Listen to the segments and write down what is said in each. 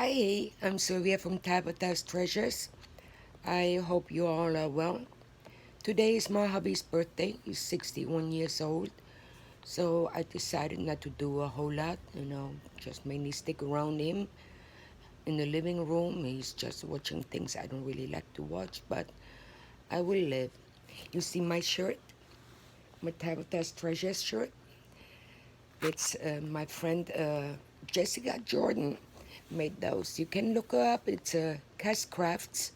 Hi, I'm Sylvia from Tabitha's Treasures. I hope you all are well. Today is my hubby's birthday. He's 61 years old. So I decided not to do a whole lot, just mainly stick around him in the living room. He's just watching things I don't really like to watch, but I will live. You see my shirt, my Tabitha's Treasures shirt? It's my friend Jessica Jordan made those. You can look her up. It's Cass Crafts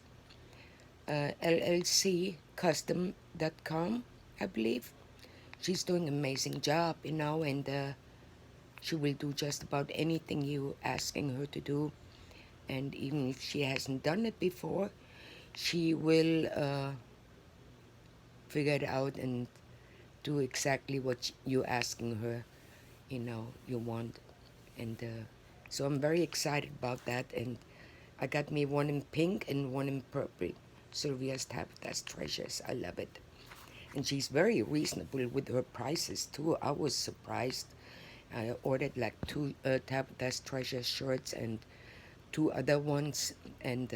LLC custom.com, I believe. She's doing an amazing job, and she will do just about anything you asking her to do. And even if she hasn't done it before, she will figure it out and do exactly what you asking her, you want. And so I'm very excited about that. And I got me one in pink and one in purple. Sylvia's Tabitha's Treasures. I love it. And she's very reasonable with her prices too. I was surprised. I ordered like two Tabitha's Treasure shirts and two other ones, and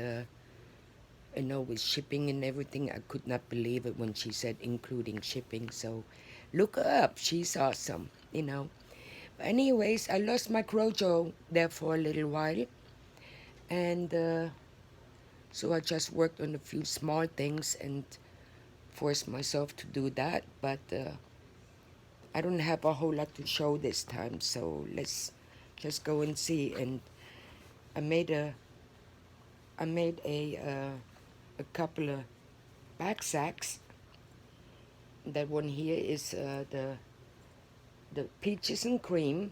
with shipping and everything, I could not believe it when she said including shipping. So look her up. She's awesome. But anyways, I lost my crojo there for a little while, and so I just worked on a few small things and forced myself to do that. But I don't have a whole lot to show this time, so let's just go and see. And I made a I made a couple of back sacks. That one here is the peaches and cream,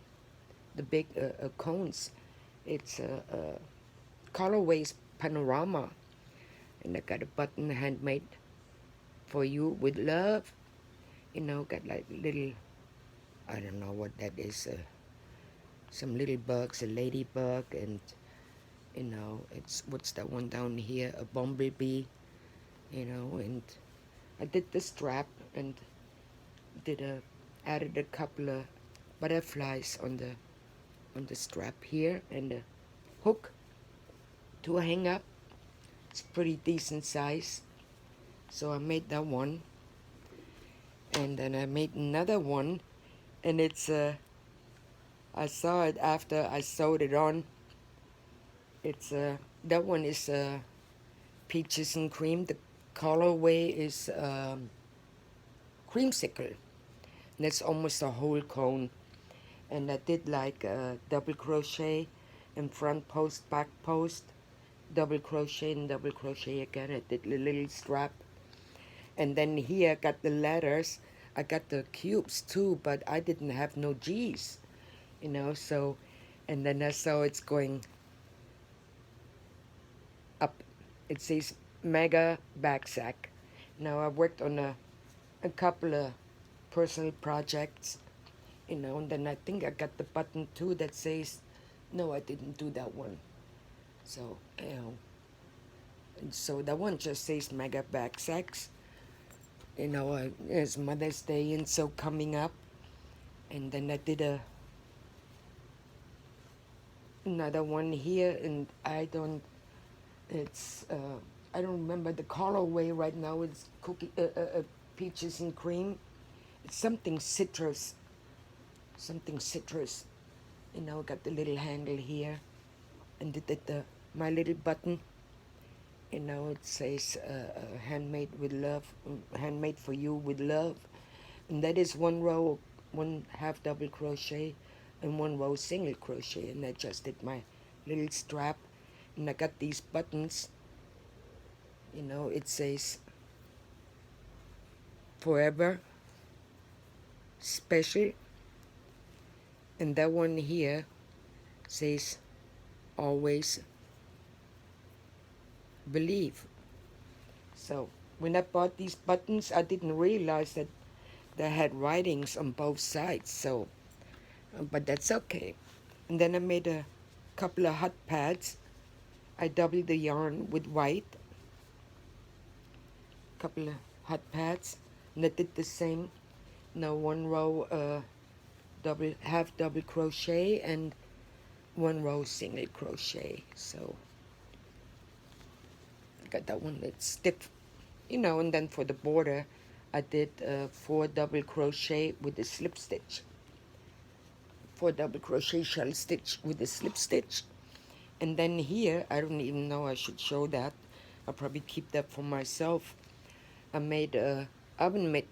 the big cones. It's colorways panorama, and I got a button handmade for you with love. Got like little, I don't know what that is. Some little bugs, a ladybug, and it's what's that one down here, a bumblebee, and I did the strap and added a couple of butterflies on the strap here and a hook to hang up. It's pretty decent size. So I made that one, and then I made another one, and it's I saw it after I sewed it on. It's that one is peaches and cream. The colorway is creamsicle. And that's almost a whole cone. And I did like double crochet in front post, back post, double crochet and double crochet again. I did a little strap. And then here I got the letters. I got the cubes too, but I didn't have no G's, so, and then I saw it's going up. It says mega backsack. Now I worked on a couple of personal projects, and then I think I got the button too that says, no, I didn't do that one. So, and so that one just says mega backsacks. It's Mother's Day and so coming up. And then I did another one here, and it's, I don't remember the colorway right now. It's peaches and cream. It's something citrus. Something citrus. Got the little handle here. And did my little button. It says handmade with love, handmade for you with love. And that is one row, one half double crochet, and one row single crochet. And I just did my little strap. And I got these buttons. It says forever special. And that one here says always believe. So when I bought these buttons, I didn't realize that they had writings on both sides. So, but that's okay. And then I made a couple of hot pads. I doubled the yarn with white. Couple of hot pads. And I did the same. Now one row half double crochet and one row single crochet. So I got that one that's stiff, and then for the border I did 4 double crochet with the slip stitch, 4 double crochet shell stitch with the slip stitch. And then here, I don't even know I should show that, I'll probably keep that for myself. I made a oven mitt,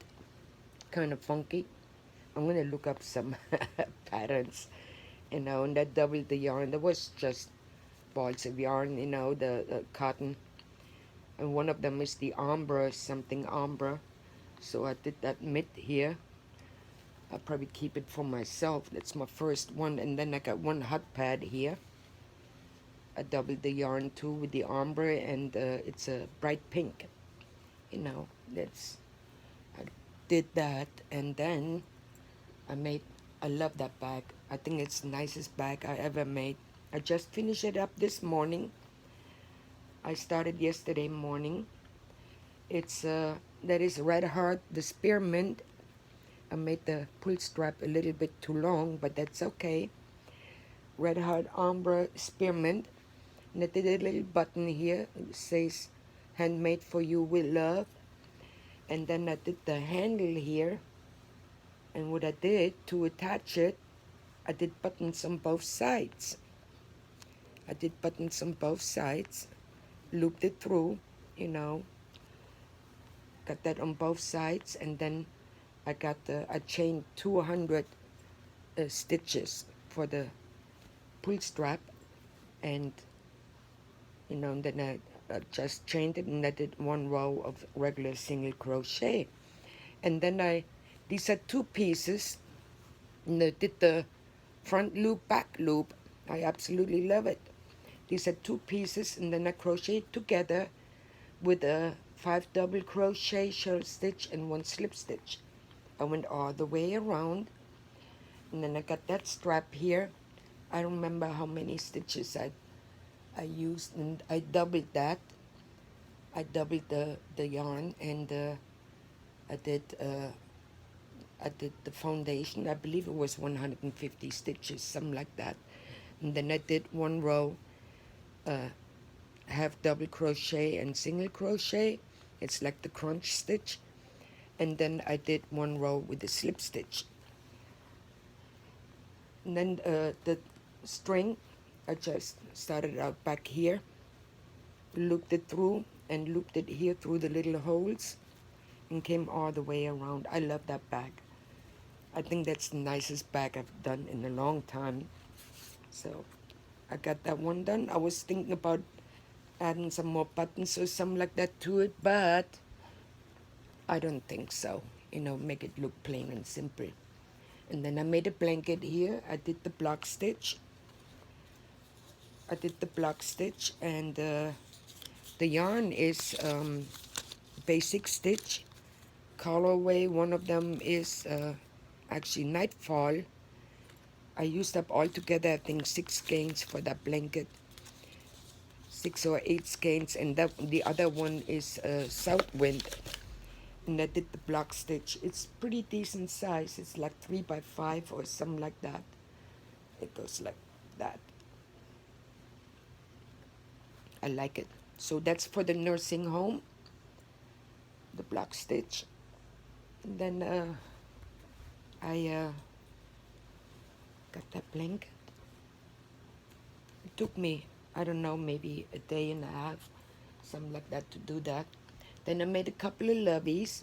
kind of funky. I'm gonna look up some patterns, and that doubled the yarn. There was just balls of yarn, the cotton, and one of them is the ombre, something ombre. So I did that mitt here. I'll probably keep it for myself. That's my first one. And then I got one hot pad here. I doubled the yarn too with the ombre, and it's a bright pink. That's I did that, and then I made. I love that bag. I think it's the nicest bag I ever made. I just finished it up this morning. I started yesterday morning. It's that is Red Heart, the spearmint. I made the pull strap a little bit too long, but that's okay. Red Heart ombre spearmint. And I did a little button here. It says, "Handmade for you with love." And then I did the handle here. And what I did to attach it, I did buttons on both sides. I did buttons on both sides, looped it through, got that on both sides, and then I chained 200 stitches for the pull strap, and and then I just chained it, and I did one row of regular single crochet, and then these are 2 pieces, and I did the front loop, back loop. I absolutely love it. These are 2 pieces, and then I crocheted together with a 5 double crochet shell stitch and 1 slip stitch. I went all the way around, and then I got that strap here. I don't remember how many stitches I used, and I doubled that. I doubled the yarn, and I did the foundation. I believe it was 150 stitches, something like that. And then I did 1 row half double crochet and single crochet. It's like the crunch stitch. And then I did 1 row with the slip stitch. And then the string, I just started out back here, looped it through, and looped it here through the little holes, and came all the way around. I love that bag. I think that's the nicest bag I've done in a long time. So I got that one done. I was thinking about adding some more buttons or something like that to it, but I don't think so. Make it look plain and simple. And then I made a blanket here. I did the block stitch. And the yarn is basic stitch colorway. One of them is actually Nightfall. I used up altogether, I think, 6 skeins for that blanket, 6 or 8 skeins, and the other one is South Wind. And I did the block stitch. It's pretty decent size. It's like 3 by 5 or something like that. It goes like that. I like it. So that's for the nursing home, the block stitch. And then I got that blanket. It took me, I don't know, maybe a day and a half, something like that, to do that. Then I made a couple of loveys,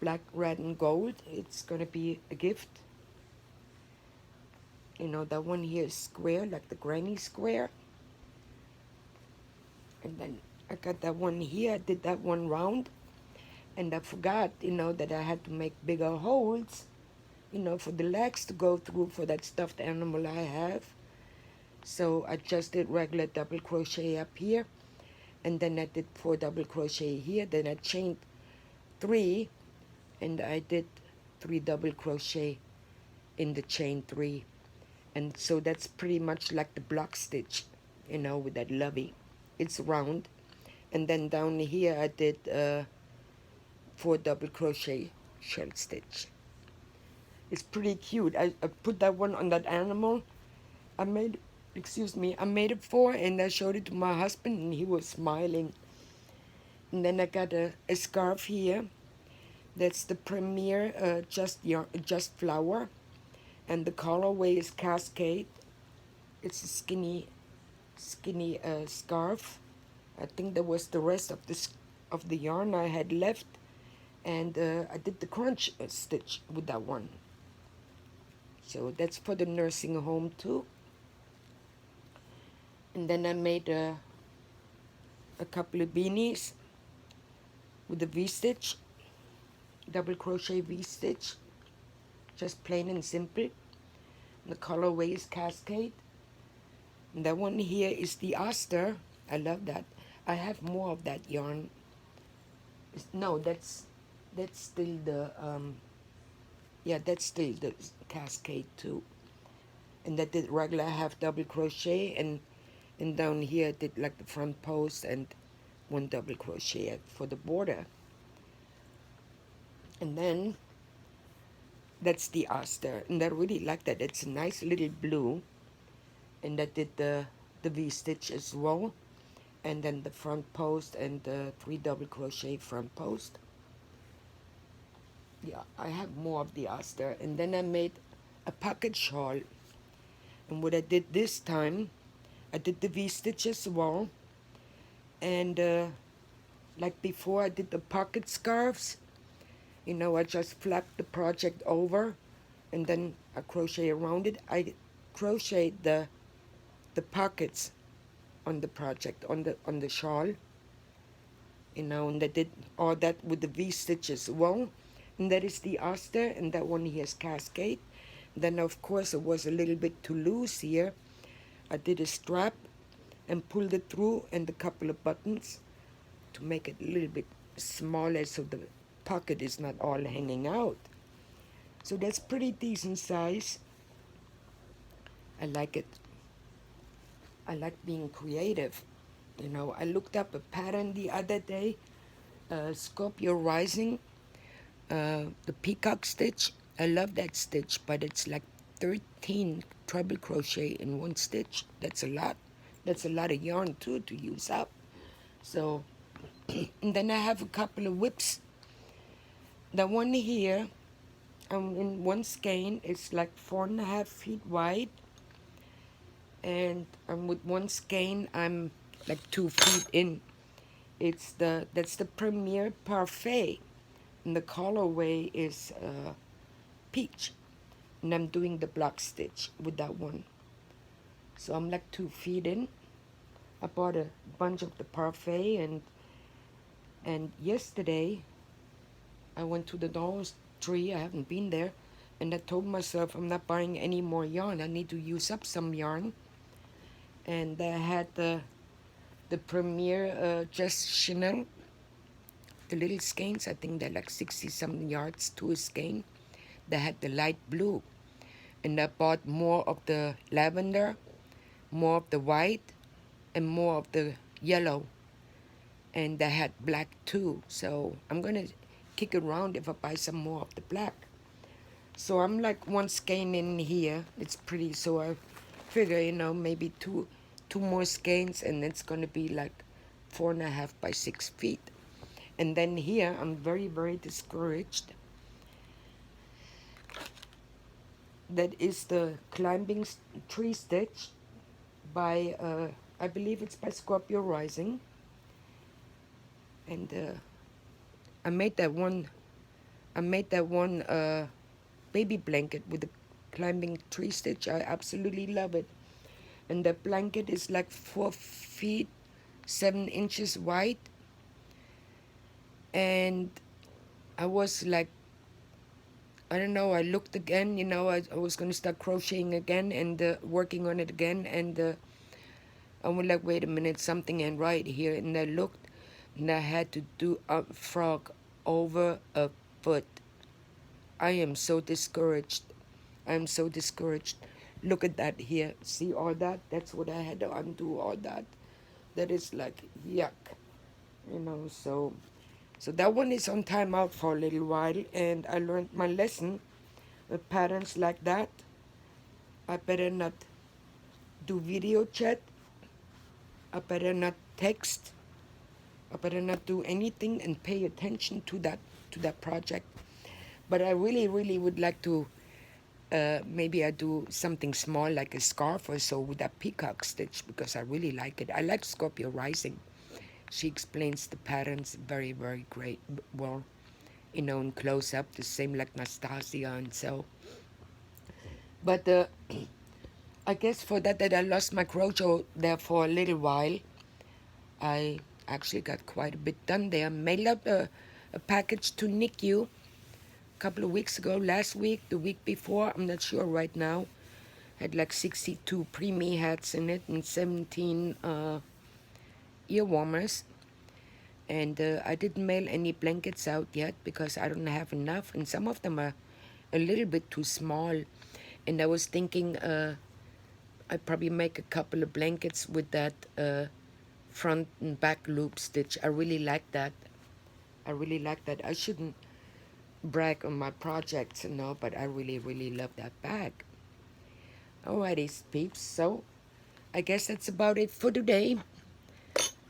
black, red, and gold. It's going to be a gift. That one here is square, like the granny square. And then I got that one here. I did that one round. And I forgot, that I had to make bigger holes, for the legs to go through for that stuffed animal I have. So I just did regular double crochet up here. And then I did 4 double crochet here. Then I chained 3, and I did 3 double crochet in the chain 3. And so that's pretty much like the block stitch, with that lovey. It's round. And then down here I did 4 double crochet shell stitch. It's pretty cute. I put that one on that animal, I made, excuse me, I made it for, and I showed it to my husband, and he was smiling. And then I got a scarf here. That's the Premier Just Flower, and the colorway is Cascade. It's a skinny scarf. I think that was the rest of the yarn I had left, and I did the crunch stitch with that one. So that's for the nursing home too. And then I made a couple of beanies with a V-stitch, double crochet V-stitch, just plain and simple. The colorway is Cascade. And that one here is the Aster. I love that. I have more of that yarn. No, that's still the yeah, that's still the Cascade too. And that did regular half double crochet, and down here I did like the front post and one double crochet for the border. And then that's the Aster, and I really like that. It's a nice little blue, and I did the V stitch as well, and then the front post and the 3 double crochet front post. Yeah, I have more of the Aster. And then I made a pocket shawl, and what I did this time, I did the V stitch as well, and like before I did the pocket scarves, I just flapped the project over, and then I crochet around it. I crocheted the pockets on the project, on the shawl, and I did all that with the V stitch as well. And that is the Aster, and that one here is Cascade. Then of course it was a little bit too loose here. I did a strap and pulled it through, and a couple of buttons to make it a little bit smaller so the pocket is not all hanging out. So that's pretty decent size. I like it. I like being creative. I looked up a pattern the other day, Scorpio Rising, the peacock stitch. I love that stitch, but it's like 13 treble crochet in one stitch. That's a lot. That's a lot of yarn too to use up. So, and then I have a couple of WIPS. The one here, in one skein, it's like 4.5 feet wide, and with one skein, I'm like 2 feet in. That's the Premier Parfait, and the colorway is peach, and I'm doing the block stitch with that one. So I'm like 2 feet in. I bought a bunch of the Parfait, and yesterday I went to the Dollar Tree. I haven't been there, and I told myself I'm not buying any more yarn. I need to use up some yarn, and I had the Premier Just Chanel, the little skeins. I think they're like 60-something yards to a skein. They had the light blue, and I bought more of the lavender, more of the white, and more of the yellow, and they had black too. So I'm gonna kick around if I buy some more of the black. So I'm like one skein in here. It's pretty, so I figure maybe two more skeins, and it's gonna be like 4.5 by 6 feet. And then here I'm very, very discouraged. That is the climbing tree stitch by I believe it's by Scorpio Rising, and I made that one baby blanket with the climbing tree stitch. I absolutely love it, and the blanket is like 4 feet 7 inches wide, and I was like, I don't know, I looked again, I was going to start crocheting again and working on it again, and I was like, wait a minute, something ain't right here. And I looked, and I had to do a frog over a foot. I am so discouraged. I am so discouraged. Look at that here. See all that? That's what I had to undo, all that. That is like, yuck. So that one is on timeout for a little while, and I learned my lesson. With patterns like that, I better not do video chat. I better not text. I better not do anything and pay attention to that project. But I really, really would like to. Maybe I do something small like a scarf or so with that peacock stitch because I really like it. I like Scorpio rising. She explains the patterns very, very great. Well, in close up, the same like Nastasia and so. But I guess for that I lost my crojo there for a little while. I actually got quite a bit done there. Mailed up a package to NICU a couple of weeks ago, last week, the week before, I'm not sure right now. Had like 62 preemie hats in it and 17 ear warmers. And I didn't mail any blankets out yet because I don't have enough, and some of them are a little bit too small. And I was thinking I'd probably make a couple of blankets with that front and back loop stitch. I really like that. I really like that. I shouldn't brag on my projects, but I really, really love that bag. Alrighty, peeps. So I guess that's about it for today.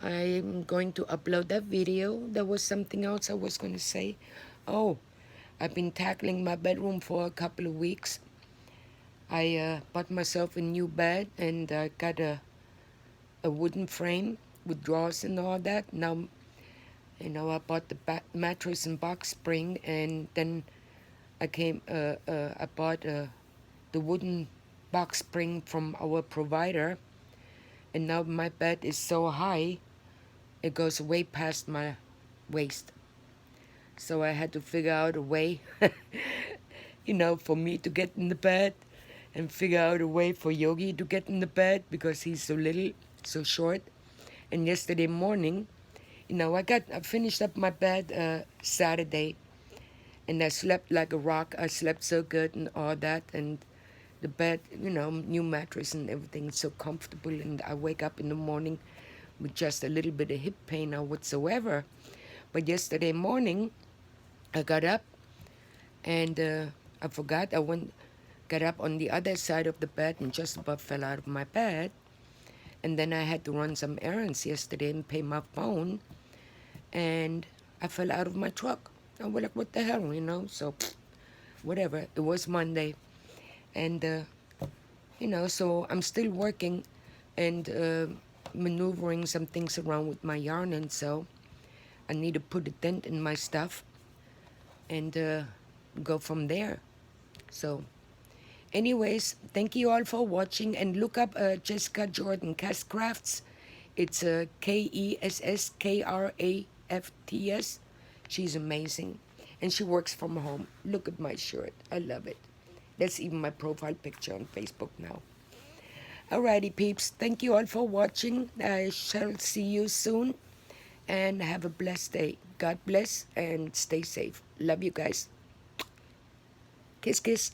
I'm going to upload that video. There was something else I was going to say. Oh, I've been tackling my bedroom for a couple of weeks. I bought myself a new bed and I got a wooden frame with drawers and all that. Now, I bought the mattress and box spring, and then I bought the wooden box spring from our provider, and now my bed is so high, it goes way past my waist. So I had to figure out a way, for me to get in the bed, and figure out a way for Yogi to get in the bed because he's so little, so short. And yesterday morning, I finished up my bed Saturday, and I slept like a rock. I slept so good and all that, and the bed, new mattress and everything, so comfortable. And I wake up in the morning with just a little bit of hip pain or whatsoever. But yesterday morning, I got up and I forgot. Got up on the other side of the bed and just about fell out of my bed. And then I had to run some errands yesterday and pay my phone. And I fell out of my truck. I was like, what the hell, So, whatever. It was Monday. And, so I'm still working and maneuvering some things around with my yarn. And so I need to put a dent in my stuff and go from there. So, anyways, thank you all for watching, and look up Jessica Jordan Crafts. It's Kesskrafts. She's amazing, and she works from home. Look at my shirt. I love it. That's even my profile picture on Facebook now. Alrighty, peeps. Thank you all for watching. I shall see you soon, and have a blessed day. God bless and stay safe. Love you guys. Kiss, kiss.